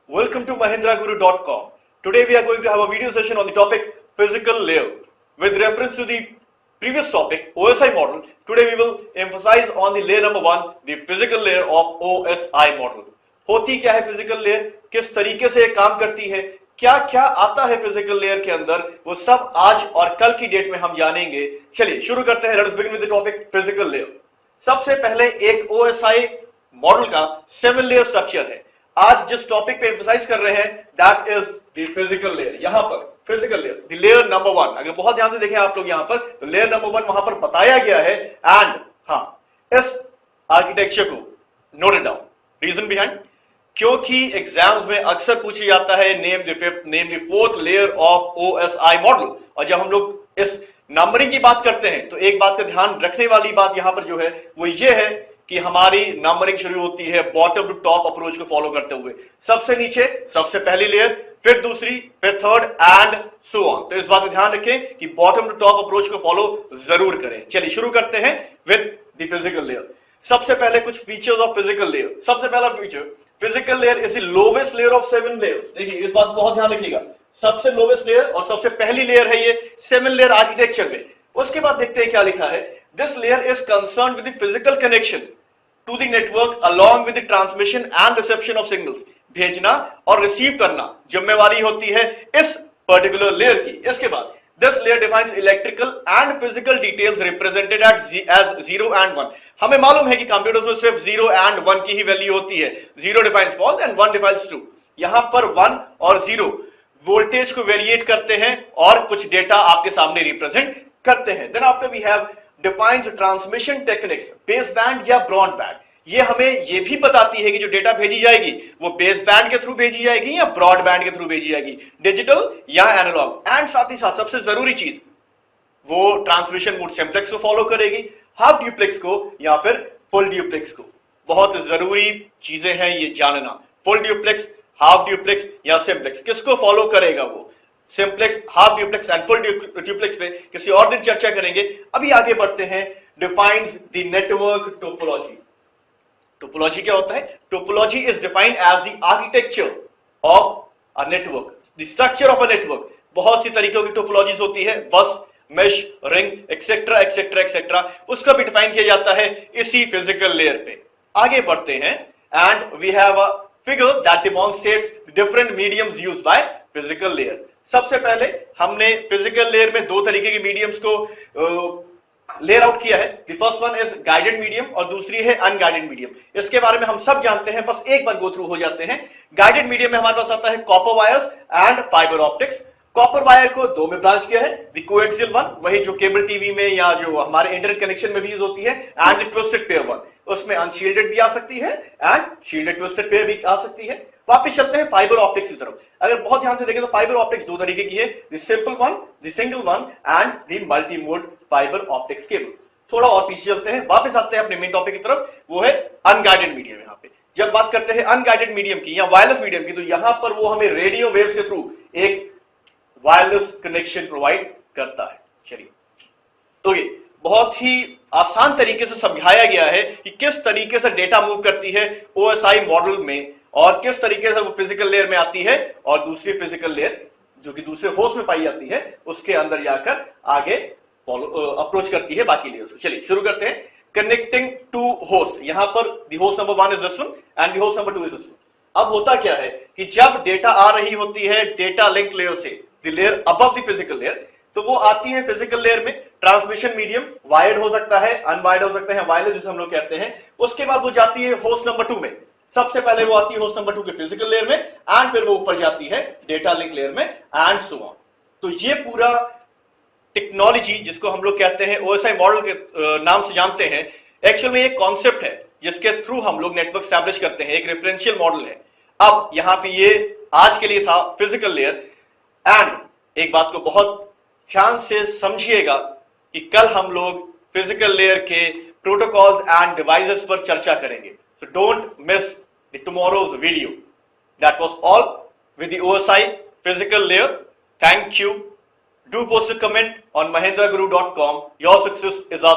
Welcome to mahendraguru.com. Today we are going to have a video session on the topic physical layer. With reference to the previous topic OSI model, today we will emphasize on the layer number 1, the physical layer of OSI model. होती क्या है physical layer, किस तरीके से ये काम करती है, क्या क्या आता है फिजिकल लेयर के अंदर, वो सब आज और कल की डेट में हम जानेंगे। चलिए शुरू करते हैं। Let's begin with the topic physical layer. सबसे पहले एक OSI मॉडल का 7 लेयर स्ट्रक्चर है। आज जिस टॉपिक पे एम्फसाइज कर रहे हैं that is the physical layer. यहां पर physical layer, the layer number 1, अगर बहुत ध्यान से देखें आप लोग यहां पर, तो लेयर नंबर 1 वहां पर बताया गया है। एंड इस आर्किटेक्चर को note it down. Reason behind, क्योंकि एग्जाम्स में अक्सर पूछा जाता है name the fifth, name the fourth layer of OSI model. और जब हम लोग इस नंबरिंग की बात करते हैं तो एक बात का ध्यान रखने वाली बात यहां पर जो है वो ये है कि हमारी नंबरिंग शुरू होती है बॉटम टू टॉप अप्रोच को फॉलो करते हुए। सबसे नीचे सबसे पहली लेयर, फिर दूसरी, फिर थर्ड एंड सो ऑन। तो इस बात का ध्यान रखें कि बॉटम टू टॉप अप्रोच को फॉलो जरूर करें। चलिए शुरू करते हैं विद द फिजिकल लेयर। सबसे पहले कुछ फीचर्स ऑफ फिजिकल लेयर। सबसे पहला feature, physical layer is the lowest layer of 7 layers. देखिए इस बात को बहुत ध्यान रखिएगा, सबसे लोवेस्ट लेयर और सबसे पहली लेयर है ये 7 लेयर आर्किटेक्चर में। उसके बाद देखते हैं क्या लिखा है। This layer is concerned with the physical connection to the network along with the transmission and reception of signals. भेजना और रिसीव करना जिम्मेवारी होती है इस पर्टिकुलर लेयर की। इसके बाद this layer defines electrical and physical details represented as 0 and 1। हमें मालूम है कि कंप्यूटर्स में सिर्फ 0 and 1 की ही वैल्यू होती है। 0 defines false and 1 defines true. यहां पर 1 और 0 वोल्टेज को वेरिएट करते हैं और कुछ डेटा आपके सामने रिप्रेजेंट करते हैं। Then after we have defines transmission techniques, base band या ब्रॉडबैंड। ये हमें ये भी बताती है कि जो डेटा भेजी जाएगी वो बेस बैंड के थ्रू भेजी जाएगी या ब्रॉडबैंड के थ्रू भेजी जाएगी, डिजिटल या एनालॉग। एंड साथ ही साथ सबसे जरूरी चीज, वो ट्रांसमिशन मोड सिंप्लेक्स को फॉलो करेगी, हाफ ड्यूप्लेक्स को या फिर फुल ड्यूप्लेक्स को। बहुत जरूरी चीजें हैं ये जानना। फुल ड्यूप्लेक्स, हाफ ड्यूप्लेक्स या सिंप्लेक्स, किसको फॉलो करेगा वो। Simplex, half duplex and full duplex पे किसी और दिन चर्चा करेंगे। अभी आगे बढ़ते हैं। Defines the network topology. Topology क्या होता है? Topology is defined as the architecture of a network, the structure of a network. बहुत सी तरीकों की टोपोलॉजीज होती है, bus, mesh, ring, etcetera etcetera etcetera. उसका भी डिफाइन किया जाता है इसी फिजिकल लेयर पे। आगे बढ़ते हैं and we have a figure that demonstrates different mediums used by physical layer. सबसे पहले हमने फिजिकल लेयर में 2 तरीके के मीडियम्स को लेयर आउट किया है। The first one is guided medium और दूसरी है अनगाइडेड मीडियम। इसके बारे में हम सब जानते हैं, बस एक बार गो थ्रू हो जाते हैं। गाइडेड मीडियम में हमारे पास आता है copper wires and fibre optics. Copper wire को 2 में ब्रांच किया है, द कोएक्सियल वन, वही जो केबल टीवी में या जो हमारे इंटरनेट कनेक्शन में भी यूज होती है, and the twisted pair one. उसमें अनशील्डेड भी आ सकती है एंड शील्डेड ट्विस्टेड पेयर भी आ सकती है। वापस चलते हैं फाइबर ऑप्टिक्स की तरफ। अगर बहुत ध्यान से देखें तो फाइबर ऑप्टिक्स 2 तरीके की है, the simple one, the single one and the multi mode fibre optics cable. थोड़ा और पीछे चलते हैं, वापस आते हैं अपने मेन टॉपिक की तरफ, वो है अनगाइडेड मीडियम। यहां पे जब बात करते हैं अनगाइडेड मीडियम की या वायरलेस मीडियम की, तो यहां पर वो हमें रेडियो वेव्स के थ्रू एक वायरलेस कनेक्शन प्रोवाइड करता है। चलिए, तो ये बहुत ही आसान तरीके से समझाया गया है कि किस तरीके से डेटा मूव करती है OSI मॉडल में और किस तरीके से वो फिजिकल लेयर में आती है और दूसरी फिजिकल लेयर जो कि दूसरे होस्ट में पाई जाती है उसके अंदर जाकर आगे फॉलो अप्रोच करती है बाकी लेयर्स। चलिए शुरू करते हैं। कनेक्टिंग टू होस्ट, यहां पर the host number 1 is this one and the host number 2 is this one. अब होता क्या है कि जब डेटा आ रही होती है डेटा लिंक लेयर से, the layer above the physical layer, तो वो आती है फिजिकल लेयर में। ट्रांसमिशन मीडियम वायर्ड हो सकता है, अनवायर्ड हो सकता है, वायरलेस जिसे हम लोग कहते हैं। उसके बाद वो जाती है होस्ट नंबर 2 में। सबसे पहले वो आती है होस्ट नंबर 2 के फिजिकल लेयर में एंड फिर वो ऊपर जाती है डेटा लिंक लेयर में एंड सो ऑन। तो ये पूरा टेक्नोलॉजी जिसको हम लोग कहते हैं OSI मॉडल के नाम से जानते हैं, एक्चुअल में एक कॉन्सेप्ट है जिसके थ्रू हम लोग नेटवर्क एस्टैब्लिश करते हैं, एक रेफरेंशियल मॉडल है। अब यहां पे ये आज के लिए था फिजिकल लेयर। एंड एक बात को बहुत ध्यान से समझिएगा कि कल हम लोग फिजिकल लेयर के प्रोटोकॉल्स एंड डिवाइसेस पर चर्चा करेंगे। So don't miss the tomorrow's video. That was all with the OSI physical layer. Thank you. Do post a comment on mahendraguru.com. Your success is our